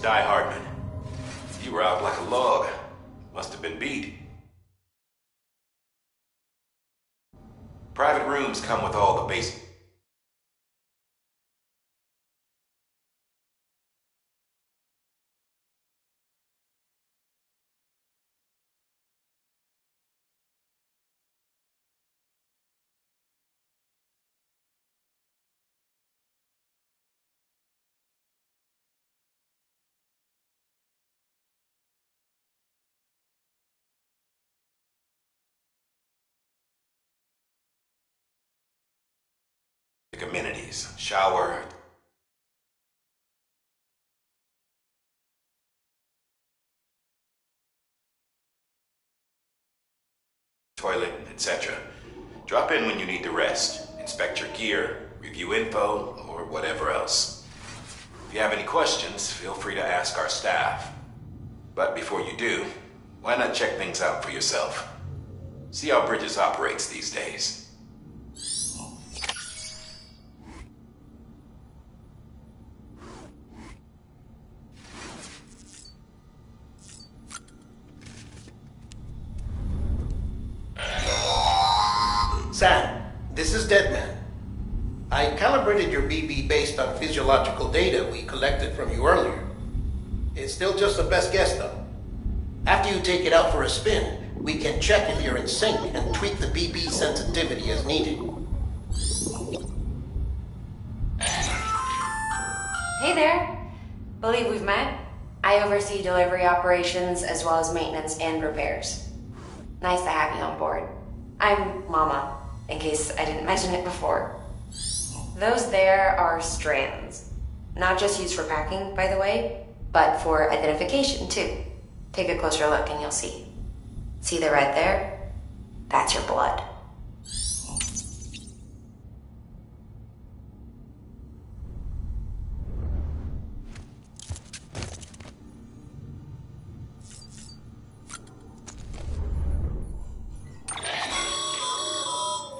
Die Hardman. You were out like a log. Must have been beat. Private rooms come with all the basic... amenities. Shower, toilet, etc. Drop in when you need to rest, inspect your gear, review info, or whatever else. If you have any questions, feel free to ask our staff. But before you do, why not check things out for yourself? See how Bridges operates these days. Sam, this is Deadman. I calibrated your BB based on physiological data we collected from you earlier. It's still just a best guess, though. After you take it out for a spin, we can check if you're in sync and tweak the BB sensitivity as needed. Hey there. Believe we've met. I oversee delivery operations as well as maintenance and repairs. Nice to have you on board. I'm Mama, in case I didn't mention it before. Those there are strands. Not just used for packing, by the way, but for identification too. Take a closer look and you'll see. See the red there? That's your blood.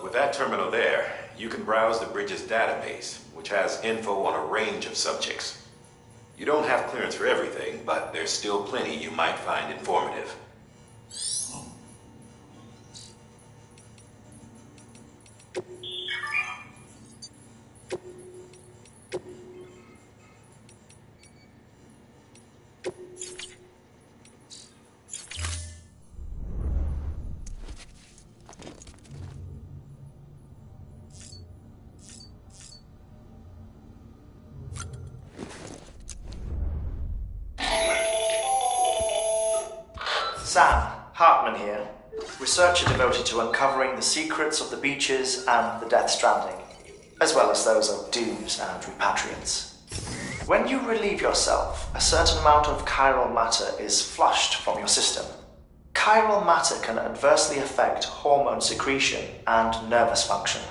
With that terminal there, you can browse the Bridges database, which has info on a range of subjects. You don't have clearance for everything, but there's still plenty you might find informative. Sam, Hartman here, researcher devoted to uncovering the secrets of the Beaches and the Death Stranding, as well as those of Dooms and Repatriants. When you relieve yourself, a certain amount of chiral matter is flushed from your system. Chiral matter can adversely affect hormone secretion and nervous function.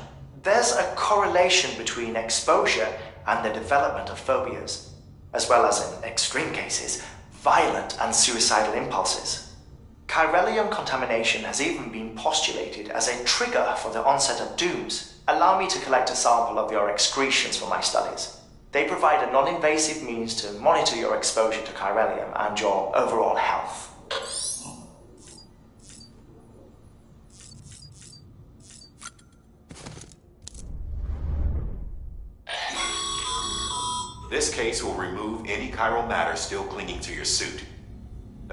There's a correlation between exposure and the development of phobias, as well as, in extreme cases, violent and suicidal impulses. Chiralium contamination has even been postulated as a trigger for the onset of dooms. Allow me to collect a sample of your excretions for my studies. They provide a non-invasive means to monitor your exposure to chiralium and your overall health. This case will remove any chiral matter still clinging to your suit.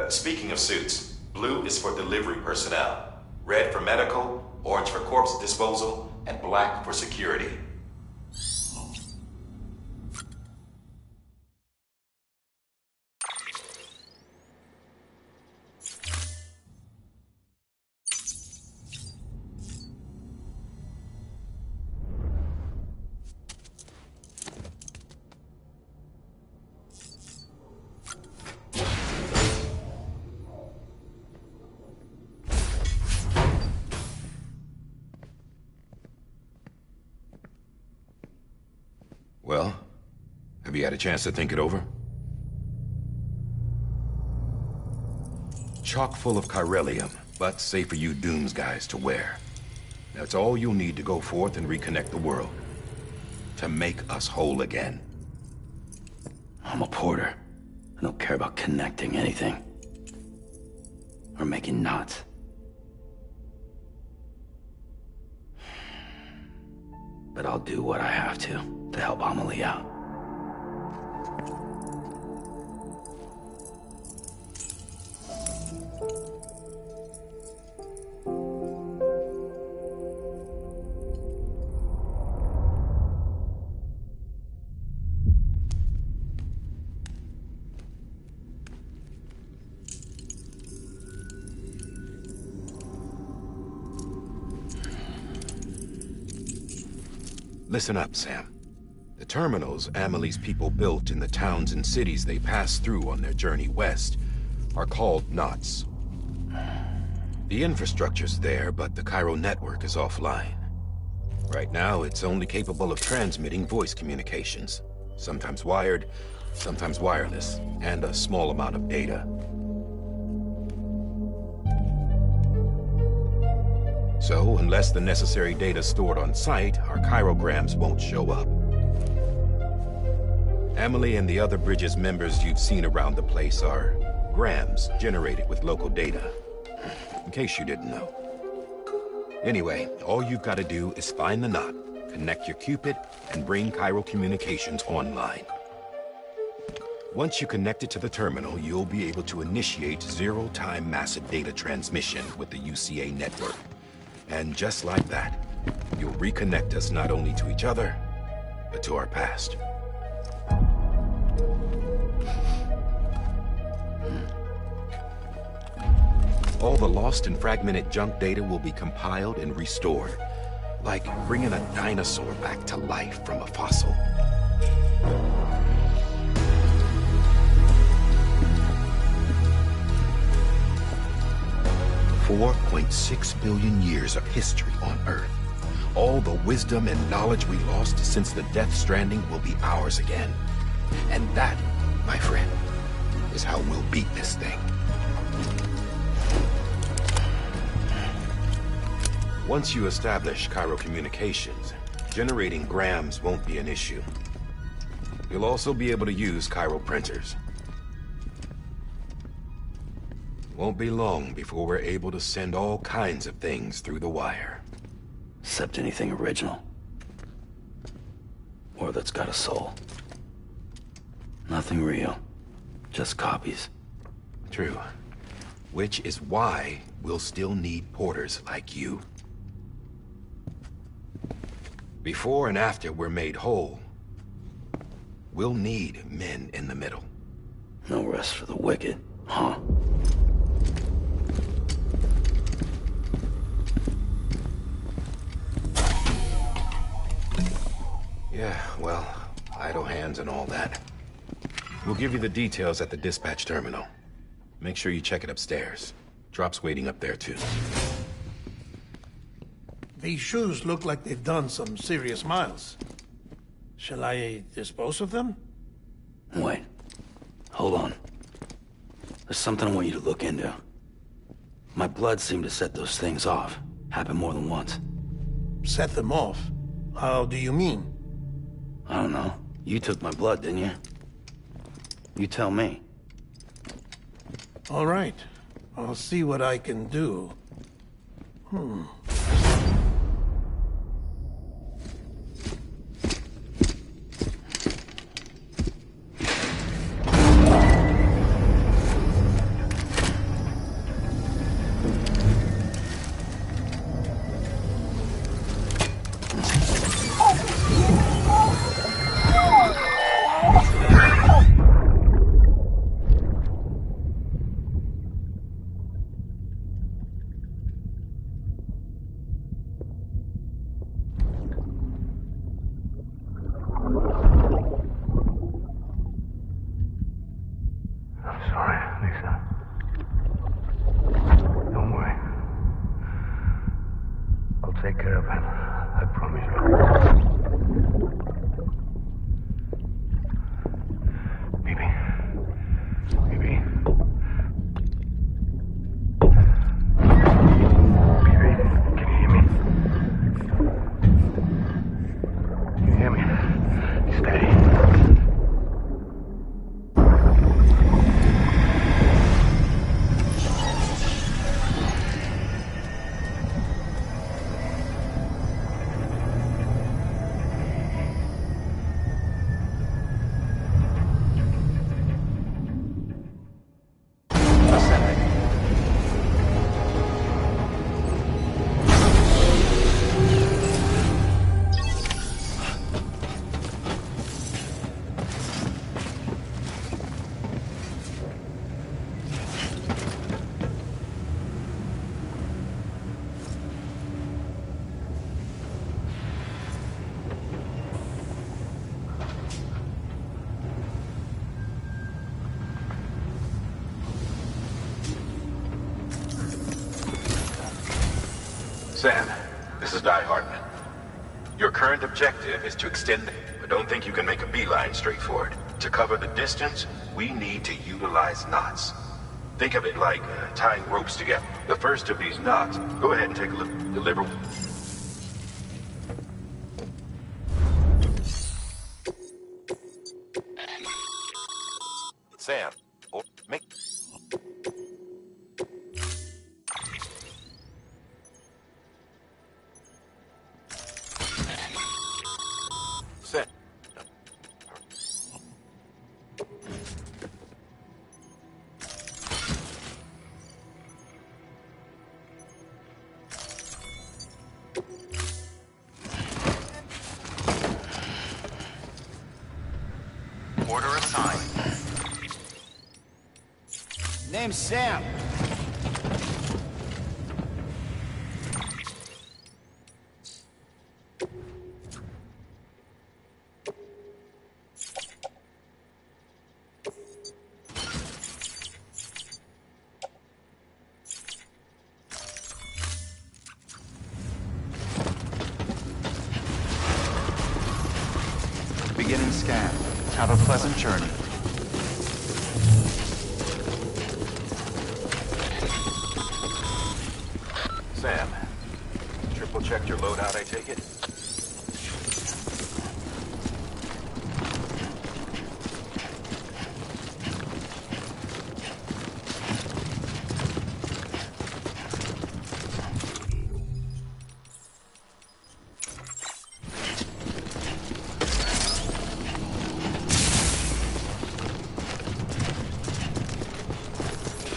Speaking of suits, blue is for delivery personnel, red for medical, orange for corpse disposal, and black for security. Well, have you had a chance to think it over? Chock full of chiralium, but safe for you Dooms guys to wear. That's all you'll need to go forth and reconnect the world. To make us whole again. I'm a porter. I don't care about connecting anything. Or making knots. But I'll do what I have to help Amelie out. Listen up, Sam. The terminals Amelie's people built in the towns and cities they passed through on their journey west are called knots. The infrastructure's there, but the Cairo network is offline. Right now, it's only capable of transmitting voice communications. Sometimes wired, sometimes wireless, and a small amount of data. So, unless the necessary data stored on site, our chirograms won't show up. Amelie and the other Bridges members you've seen around the place are grams generated with local data. In case you didn't know. Anyway, all you've got to do is find the knot, connect your Cupid, and bring Cairo Communications online. Once you connect it to the terminal, you'll be able to initiate zero-time massive data transmission with the UCA network. And just like that, you'll reconnect us not only to each other, but to our past. All the lost and fragmented junk data will be compiled and restored, like bringing a dinosaur back to life from a fossil. $4.6 billion years of history on Earth. All the wisdom and knowledge we lost since the Death Stranding will be ours again. And that, my friend, is how we'll beat this thing. Once you establish Cairo Communications, generating grams won't be an issue. You'll also be able to use Cairo printers. Won't be long before we're able to send all kinds of things through the wire. Except anything original. Or that's got a soul. Nothing real. Just copies. True. Which is why we'll still need porters like you. Before and after we're made whole, we'll need men in the middle. No rest for the wicked, huh? Yeah, well, idle hands and all that. We'll give you the details at the dispatch terminal. Make sure you check it upstairs. Drop's waiting up there, too. These shoes look like they've done some serious miles. Shall I dispose of them? Wait. Hold on. There's something I want you to look into. My blood seemed to set those things off. Happened more than once. Set them off? How do you mean? I don't know. You took my blood, didn't you? You tell me. All right. I'll see what I can do. Take care of him. I promise you. Baby. Baby. Baby, can you hear me? Can you hear me? Steady. Sam, this is Di Hartman. Your current objective is to extend, but don't think you can make a beeline straight for it. To cover the distance, we need to utilize knots. Think of it like tying ropes together. The first of these knots, go ahead and take a look. Deliver. Sam, or make... Sam. Order assigned. Name's Sam. Beginning scan. Have a pleasant journey. Sam, triple checked your loadout, I take it?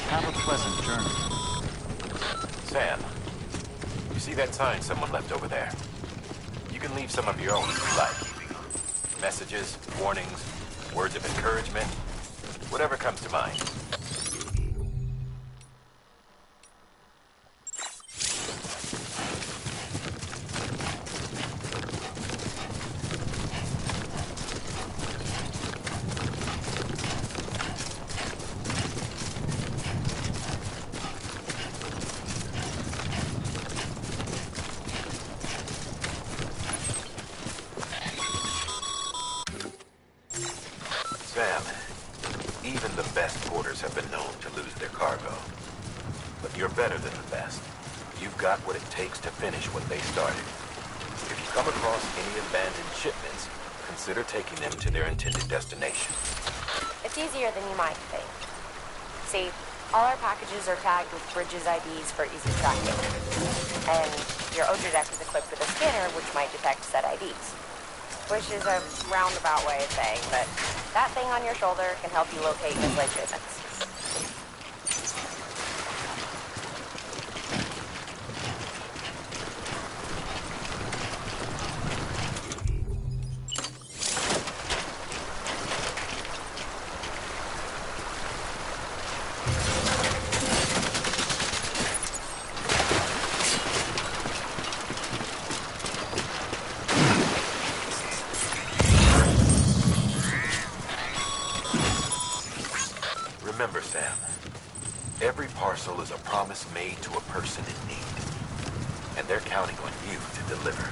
Have a pleasant journey. Sam, you see that sign someone left over there? You can leave some of your own if you like. Messages, warnings, words of encouragement, whatever comes to mind. Sam, even the best porters have been known to lose their cargo. But you're better than the best. You've got what it takes to finish what they started. If you come across any abandoned shipments, consider taking them to their intended destination. It's easier than you might think. See, all our packages are tagged with Bridges IDs for easy tracking. And your Odra deck is equipped with a scanner which might detect said IDs. Which is a roundabout way of saying, but that thing on your shoulder can help you locate mislaid shipments. Remember, Sam, every parcel is a promise made to a person in need. And they're counting on you to deliver.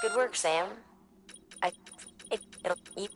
Good work, Sam. It'll... You...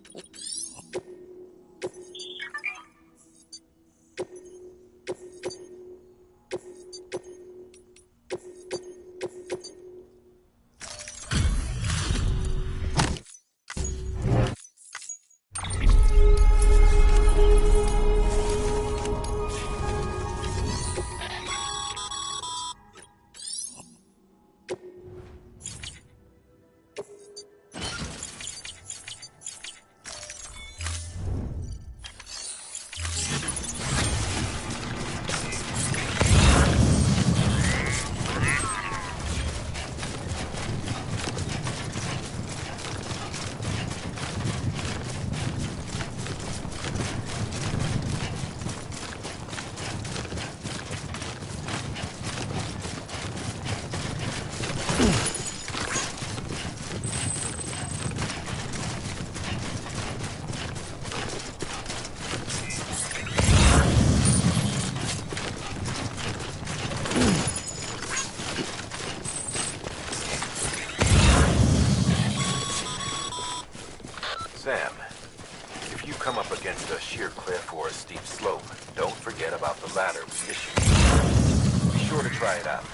cliff or a steep slope, don't forget about the ladder we issued. Be sure to try it out.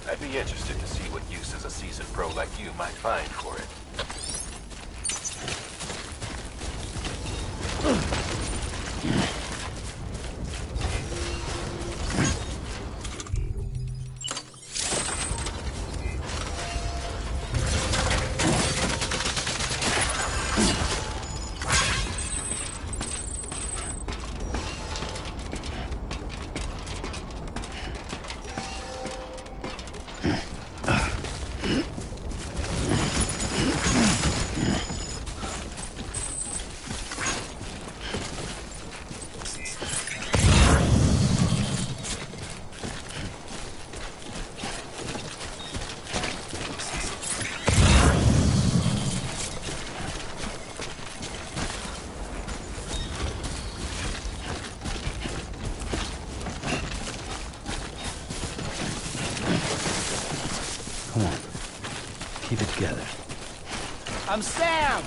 I'd be interested to see what uses a seasoned pro like you might find for it. Come on. Keep it together. I'm Sam!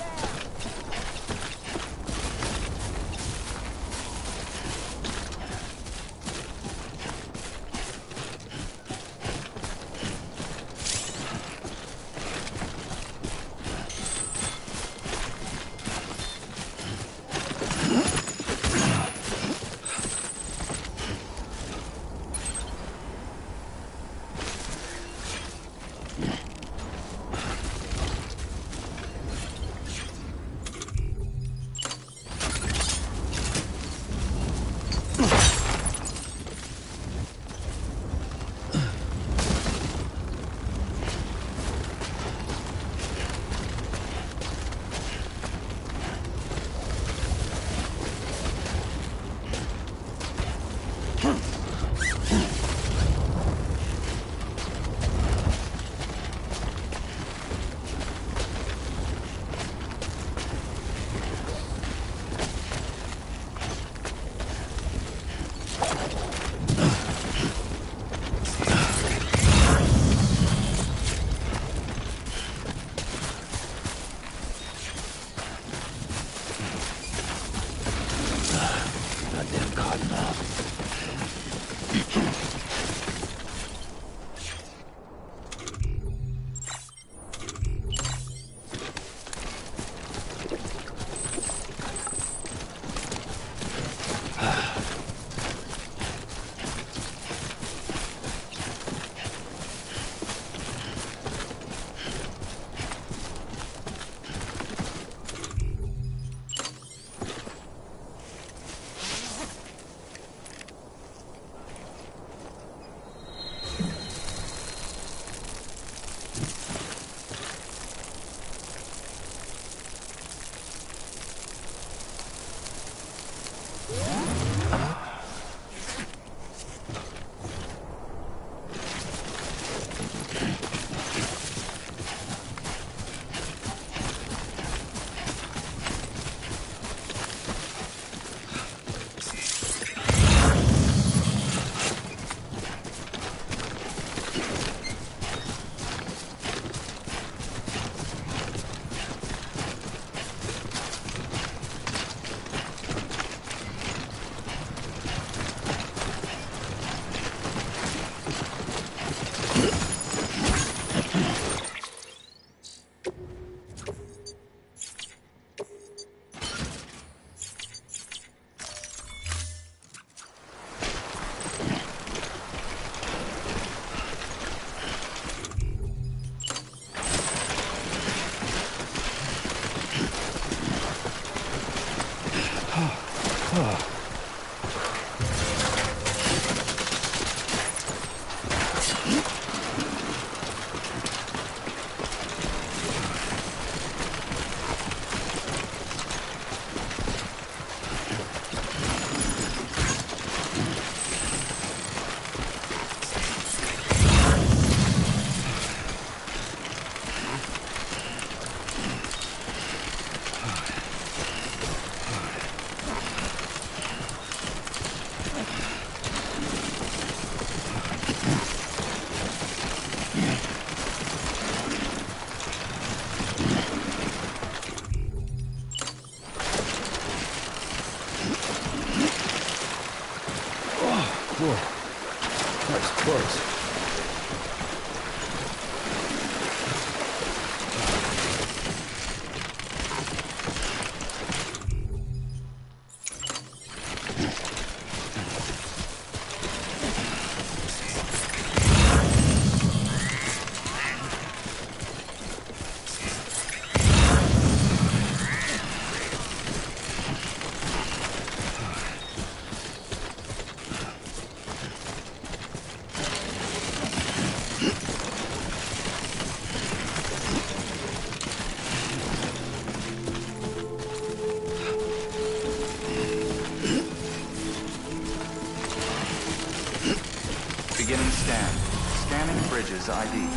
to ID.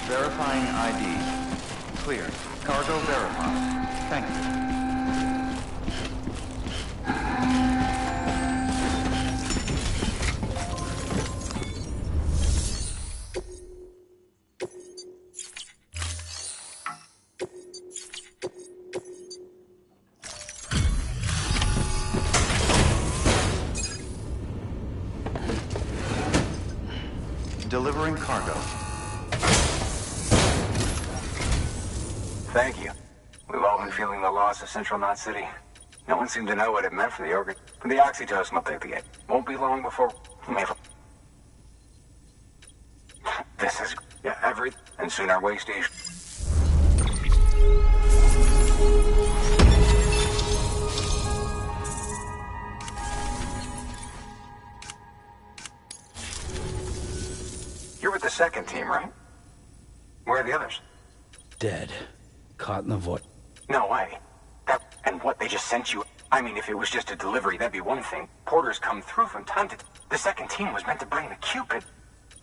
Verifying ID. Clear. Cargo verified. Thank you. Delivering cargo. Thank you. We've all been feeling the loss of Central Knot City. No one seemed to know what it meant for the for the oxytocin up there. Won't be long before... This is everything, and soon our way station. You're with the second team, right? Where are the others? Dead. Caught in the void. No way. And what they just sent you? I mean, if it was just a delivery, that'd be one thing. Porters come through from time to... The second team was meant to bring the Cupid.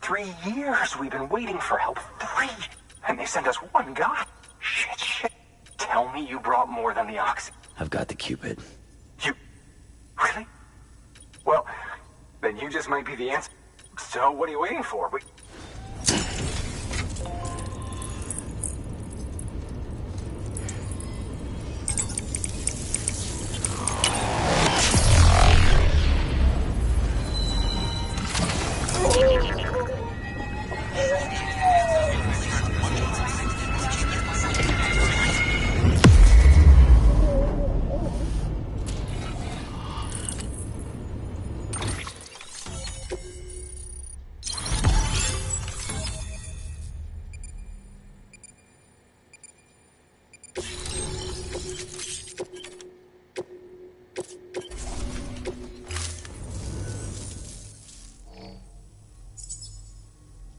3 years we've been waiting for help. 3! And they sent us one guy. Shit. Tell me you brought more than the oxy. I've got the Cupid. You... Really? Well, then you just might be the answer. So what are you waiting for?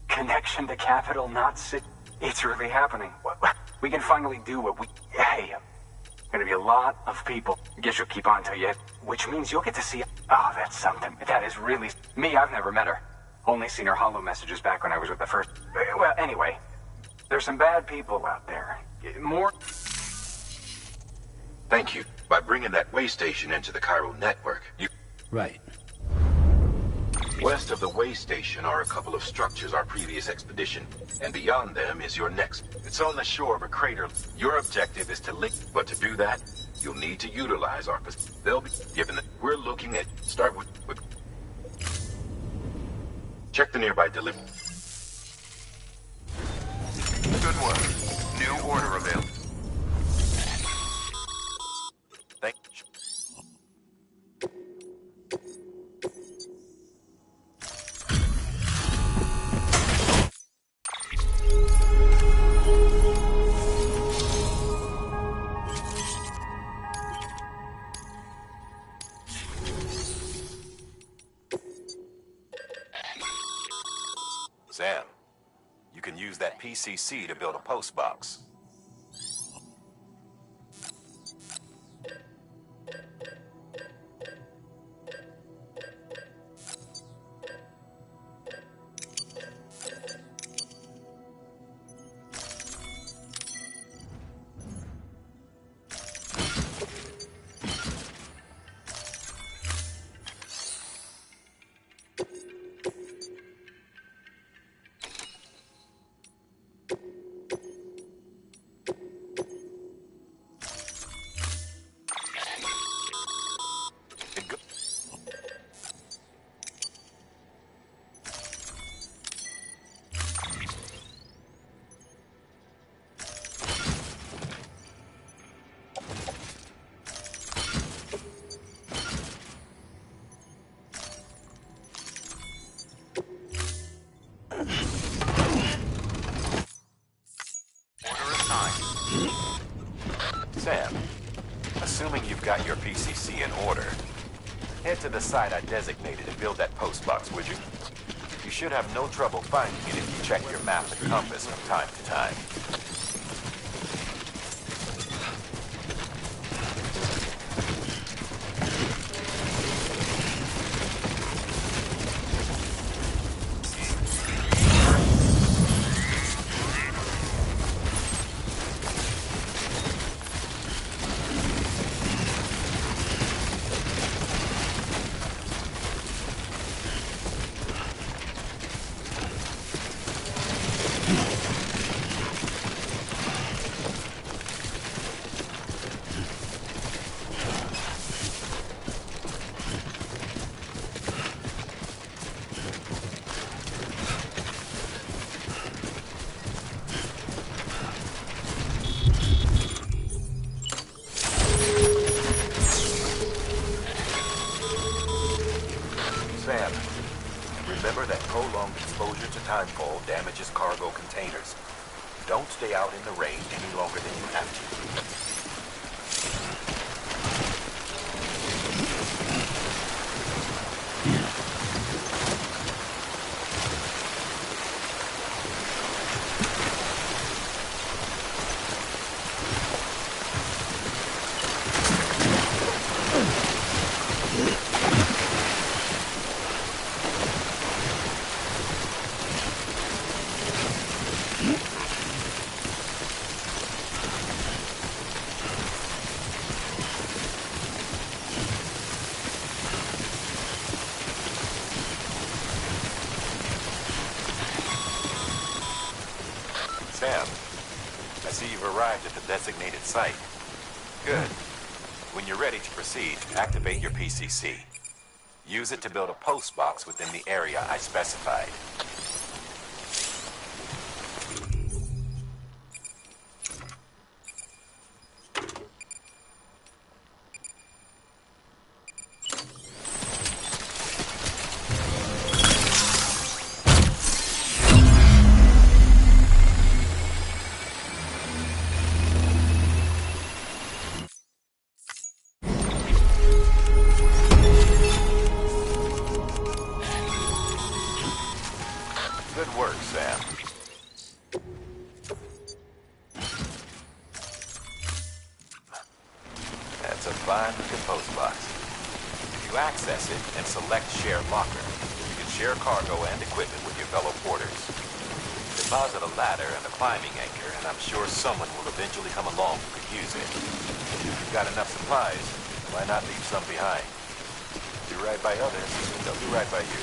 Connection to Capital Knot City. It's really happening. We can finally do what we... Hey, gonna be a lot of people. Guess you'll keep on till you... Which means you'll get to see... Oh, that's something. That is really... Me, I've never met her. Only seen her holo messages back when I was with the first... Well, anyway. There's some bad people out there. More... Thank you. By bringing that way station into the Cairo network, you... Right. West of the way station are a couple of structures our previous expedition, and beyond them is your next. It's on the shore of a crater. Your objective is to link, but to do that, you'll need to utilize our... They'll be given that we're looking at... Start with... Check the nearby delivery. Good work. New order available. Thank you. Sam, you can use that PCC to build a post box. Sam, assuming you've got your PCC in order, head to the site I designated and build that post box, would you? You should have no trouble finding it if you check your map and compass from time to time. will damage his cargo containers. Don't stay out in the rain any longer than you have to. Sam, I see you've arrived at the designated site. Good. When you're ready to proceed, activate your PCC. Use it to build a post box within the area I specified. Good work, Sam. That's a fine looking post box. If you access it and select Share Locker, you can share cargo and equipment with your fellow porters. Deposit a ladder and a climbing anchor, and I'm sure someone will eventually come along who could use it. If you've got enough supplies, why not leave some behind? Do right by others, they'll do right by you.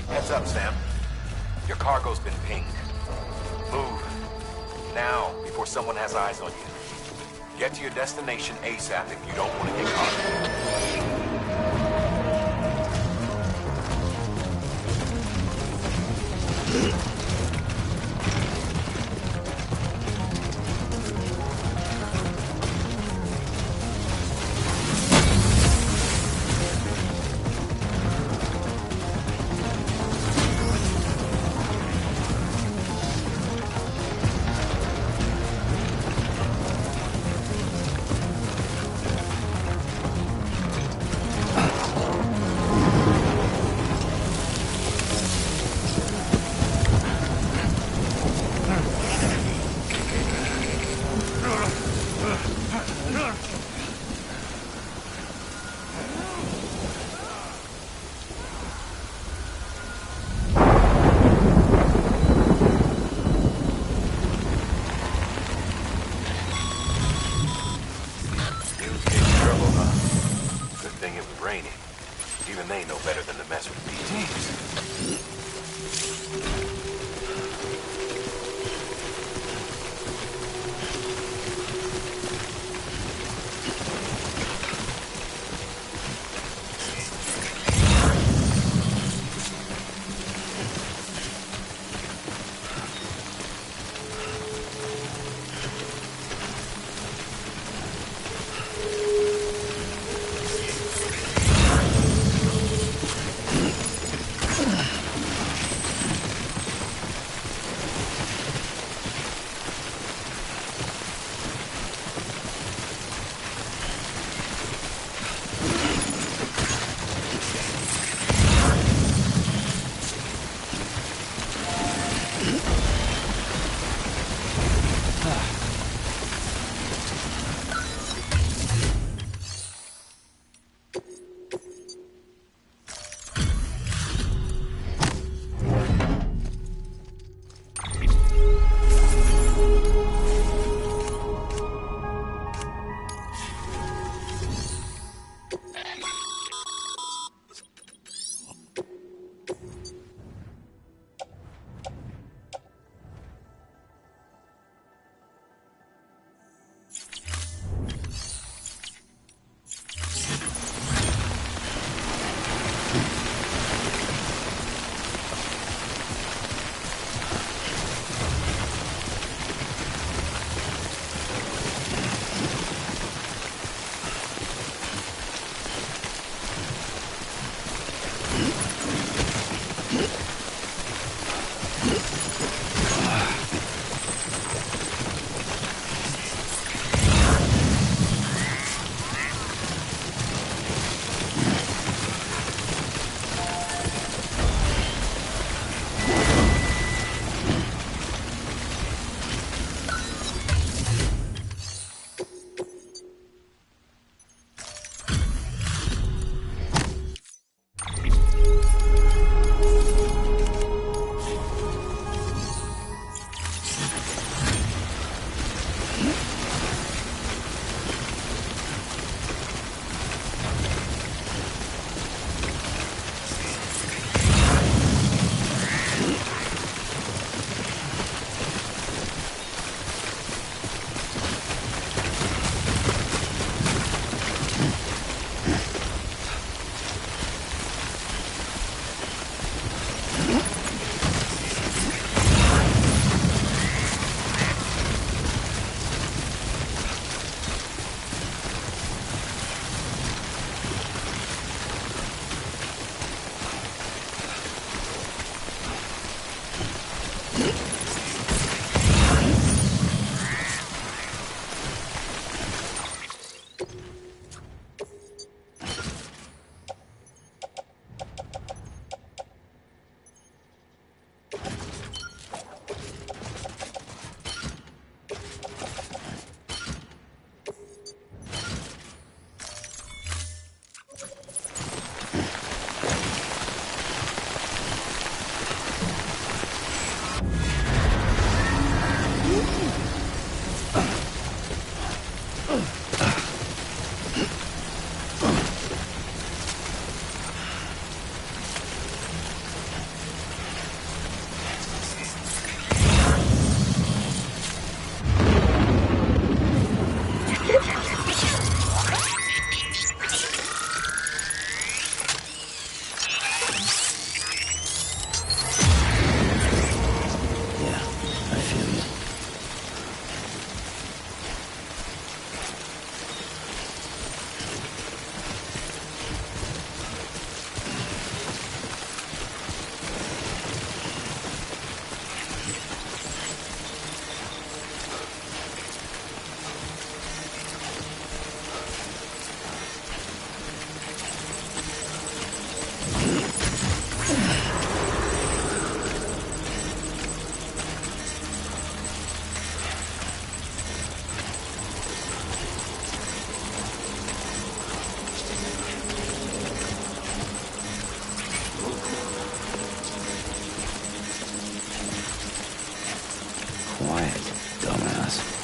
Heads up, Sam. Your cargo's been pinged. Move. Now, before someone has eyes on you. Get to your destination ASAP if you don't want to get caught. thing it was raining. Even they know better than to mess with PTs. dumbass.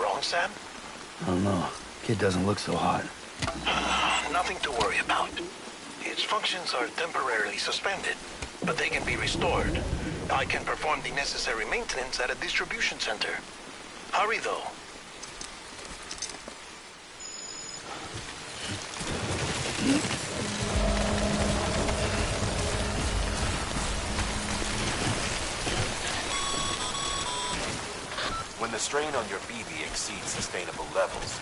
wrong, Sam? I don't know. Kid doesn't look so hot. Nothing to worry about. Its functions are temporarily suspended, but they can be restored. I can perform the necessary maintenance at a distribution center. Hurry, though. When the strain on your BB exceeds sustainable levels,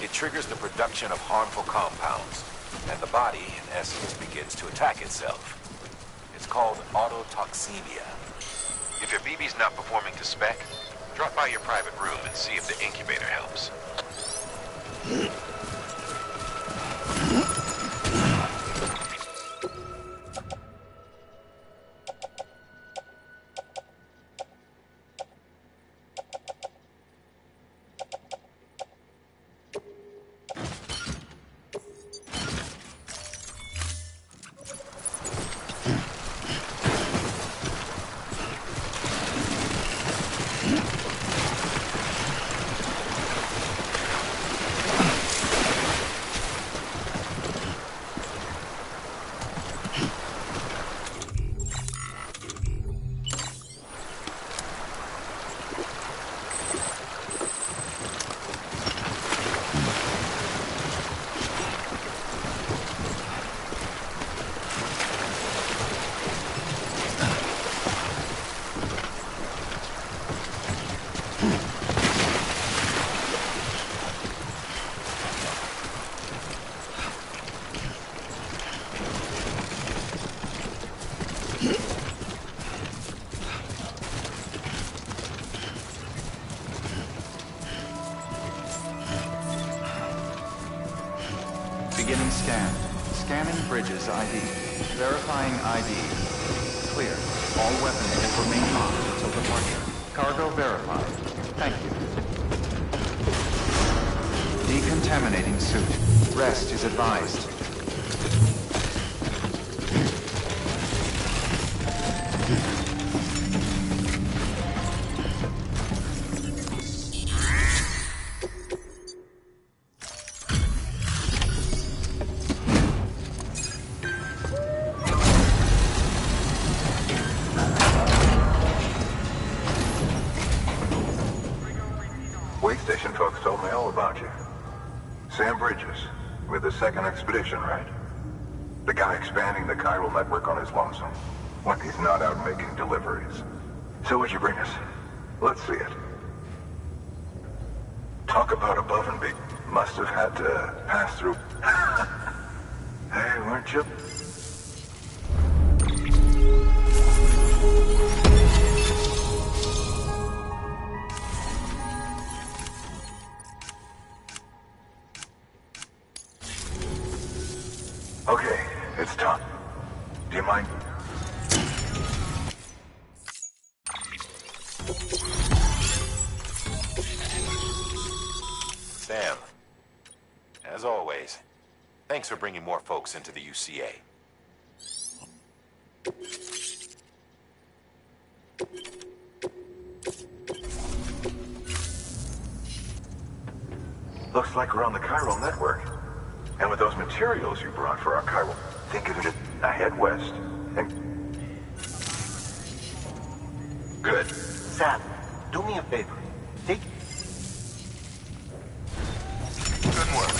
it triggers the production of harmful compounds, and the body, in essence, begins to attack itself. It's called autotoxemia. If your BB's not performing to spec, drop by your private room and see if the incubator helps. Beginning scan. Scanning Bridges ID. Verifying ID. Clear. All weapons will remain locked until departure. Cargo verified. Thank you. Decontaminating suit. Rest is advised. Wake station folks told me all about you. Sam Bridges, with the second expedition, right? The guy expanding the chiral network on his lonesome, when he's not out making deliveries. So what'd you bring us? Let's see it. Talk about above and beyond. Must have had to pass through. Hey, weren't you? Okay, it's time. Do you mind? Sam, as always, thanks for bringing more folks into the UCA. Looks like we're on the chiral network. And with those materials you brought for our chiral, think of it as I head west. And... Good. Sam, do me a favor. Take... Good work.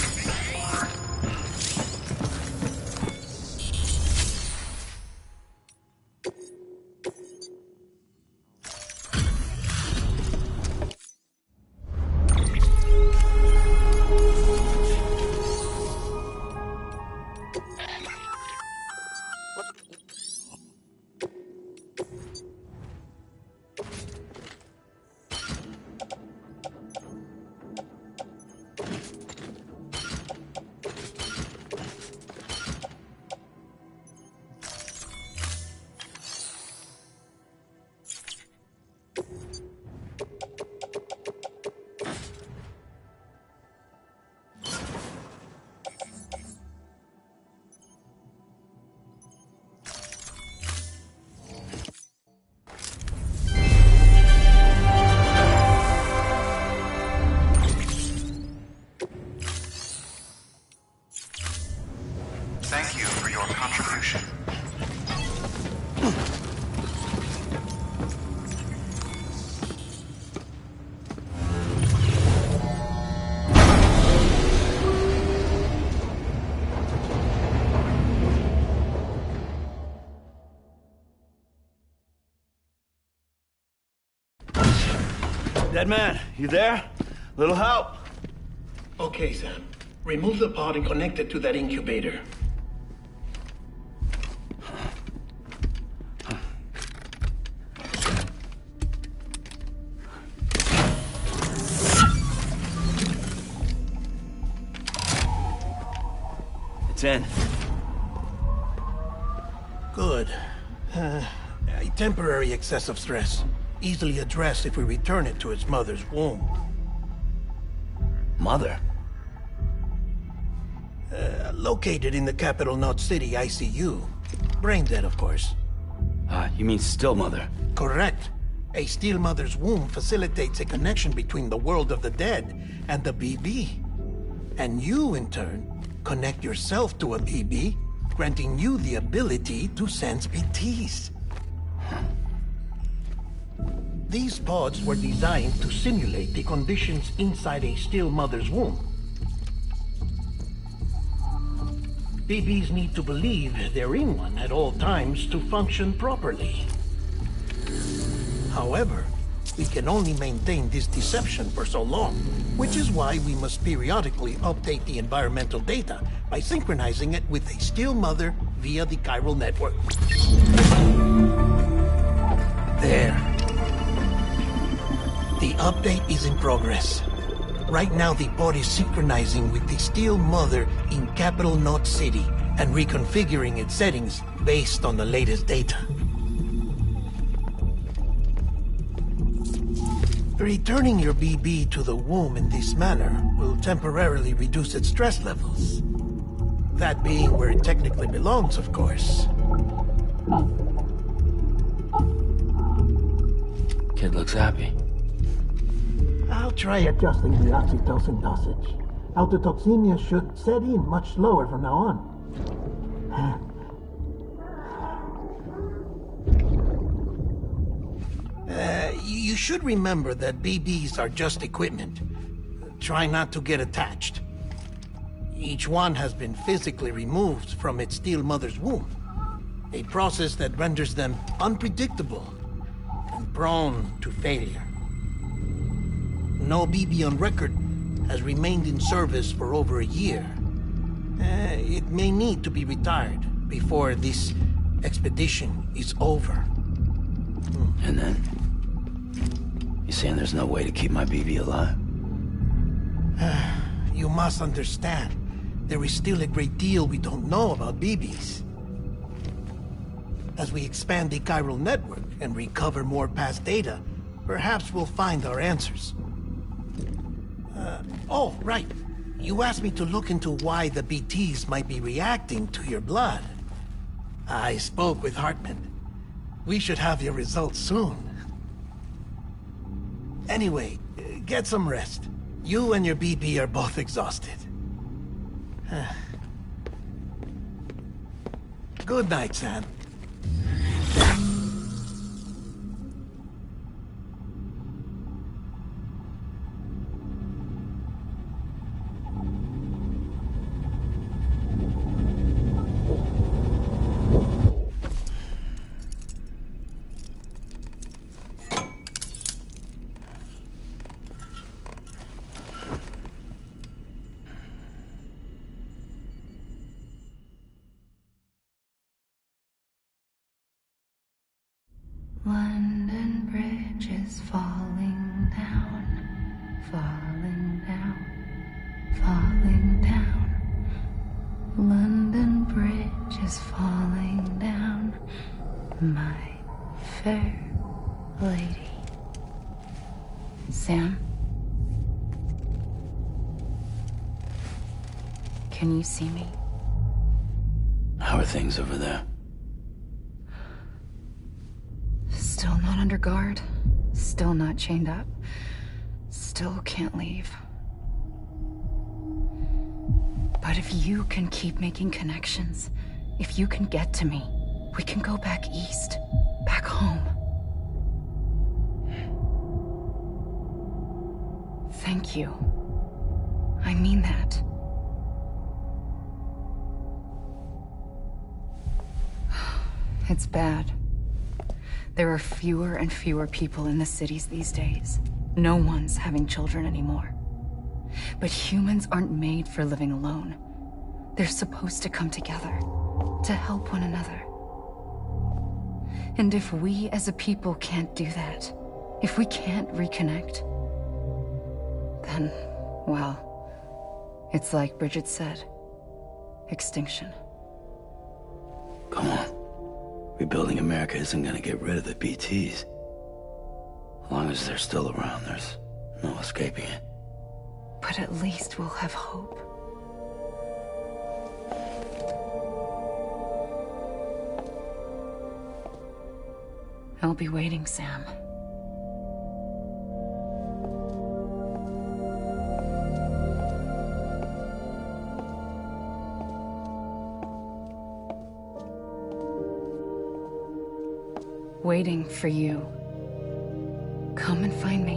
Deadman, you there? Little help? Okay, Sam. Remove the pod and connect it to that incubator. It's in. Good. A temporary excessive stress. Easily addressed if we return it to its mother's womb. Mother? Located in the capital Knot City ICU. Brain dead, of course. You mean still mother? Correct. A steel mother's womb facilitates a connection between the world of the dead and the BB. And you, in turn, connect yourself to a BB, granting you the ability to sense BTs. These pods were designed to simulate the conditions inside a still mother's womb. BBs need to believe they're in one at all times to function properly. However, we can only maintain this deception for so long, which is why we must periodically update the environmental data by synchronizing it with a still mother via the chiral network. There. The update is in progress. Right now, the pod is synchronizing with the Steel Mother in Capital Knot City and reconfiguring its settings based on the latest data. Returning your BB to the womb in this manner will temporarily reduce its stress levels. That being where it technically belongs, of course. Kid looks happy. I'll try adjusting the oxytocin dosage. Autotoxemia should set in much slower from now on. You should remember that BBs are just equipment. Try not to get attached. Each one has been physically removed from its steel mother's womb. A process that renders them unpredictable and prone to failure. No BB on record has remained in service for over a year. It may need to be retired before this expedition is over. And then? You saying there's no way to keep my BB alive? You must understand, there is still a great deal we don't know about BBs. As we expand the chiral network and recover more past data, perhaps we'll find our answers. Oh, right. You asked me to look into why the BTs might be reacting to your blood. I spoke with Hartman. We should have your results soon. Anyway, get some rest. You and your BB are both exhausted. Good night, Sam. London Bridge is falling down, falling down, falling down. London Bridge is falling down, my fair lady. Sam? Can you see me? How are things over there? Still not under guard. Still not chained up. Still can't leave. But if you can keep making connections, if you can get to me, we can go back east. Back home. Thank you. I mean that. It's bad. There are fewer and fewer people in the cities these days. No one's having children anymore. But humans aren't made for living alone. They're supposed to come together, to help one another. And if we as a people can't do that, if we can't reconnect, then, well, it's like Bridget said, extinction. Come on. Rebuilding America isn't gonna get rid of the BTs. As long as they're still around, there's no escaping it. But at least we'll have hope. I'll be waiting, Sam. Waiting for you. Come and find me.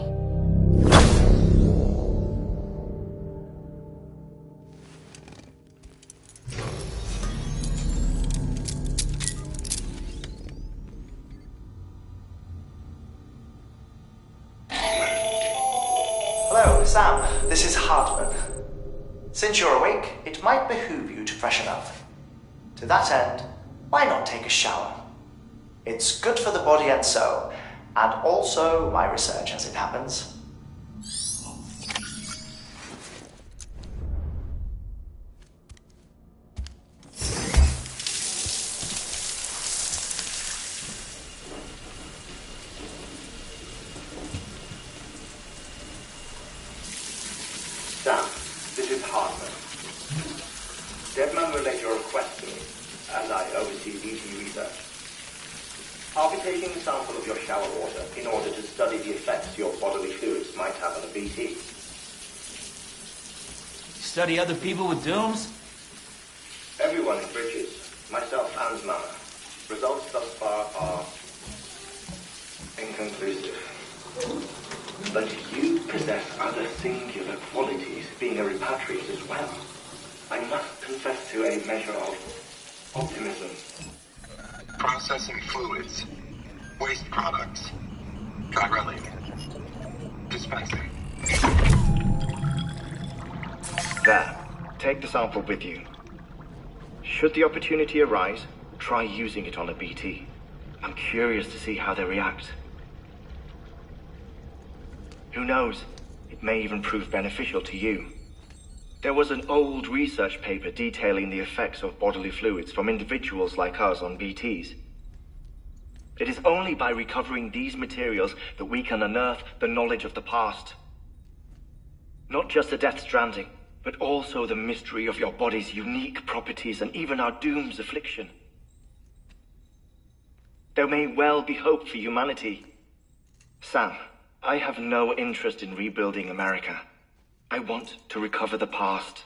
Hello, Sam. This is Hartman. Since you're awake, it might behoove you to freshen up. To that end, why not take a shower? It's good for the body and soul, and also my research as it happens. Sam, this is Hartman. Deadman relayed your request to me, and I oversee BT research. I'll be taking a sample of your shower water in order to study the effects your bodily fluids might have on a BT. Study other people with dooms? Everyone in Bridges, myself and Mama. Results thus far are inconclusive. But you possess other singular qualities, being a repatriate as well. I must confess to a measure of optimism. Processing fluids. Waste products. Chiralic. Dispensing. There. Take the sample with you. Should the opportunity arise, try using it on a BT. I'm curious to see how they react. Who knows? It may even prove beneficial to you. There was an old research paper detailing the effects of bodily fluids from individuals like us on BTs. It is only by recovering these materials that we can unearth the knowledge of the past. Not just the Death Stranding, but also the mystery of your body's unique properties and even our doom's affliction. There may well be hope for humanity. Sam, I have no interest in rebuilding America. I want to recover the past.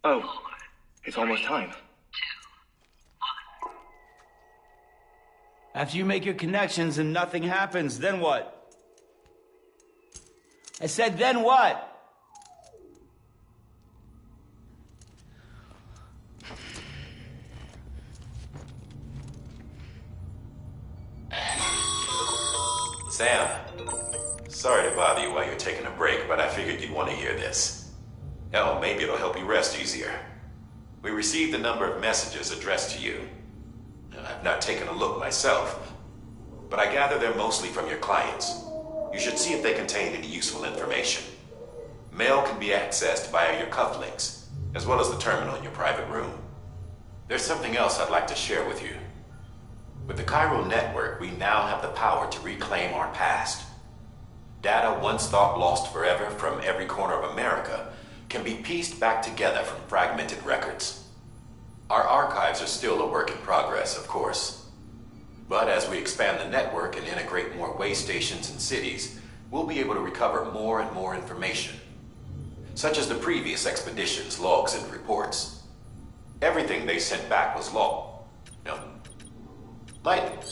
5, 4, oh, it's almost time. 2, 1. After you make your connections and nothing happens, then what? I said, then what? Sam, sorry to bother you while you're taking a break, but I figured you'd want to hear this. Hell, maybe it'll help you rest easier. We received a number of messages addressed to you. I've not taken a look myself, but I gather they're mostly from your clients. You should see if they contain any useful information. Mail can be accessed via your cufflinks, as well as the terminal in your private room. There's something else I'd like to share with you. With the Chiral Network, we now have the power to reclaim our past. Data once thought lost forever from every corner of America can be pieced back together from fragmented records. Our archives are still a work in progress, of course. But as we expand the network and integrate more way stations and cities, we'll be able to recover more and more information, such as the previous expeditions' logs and reports. Everything they sent back was log. No. Like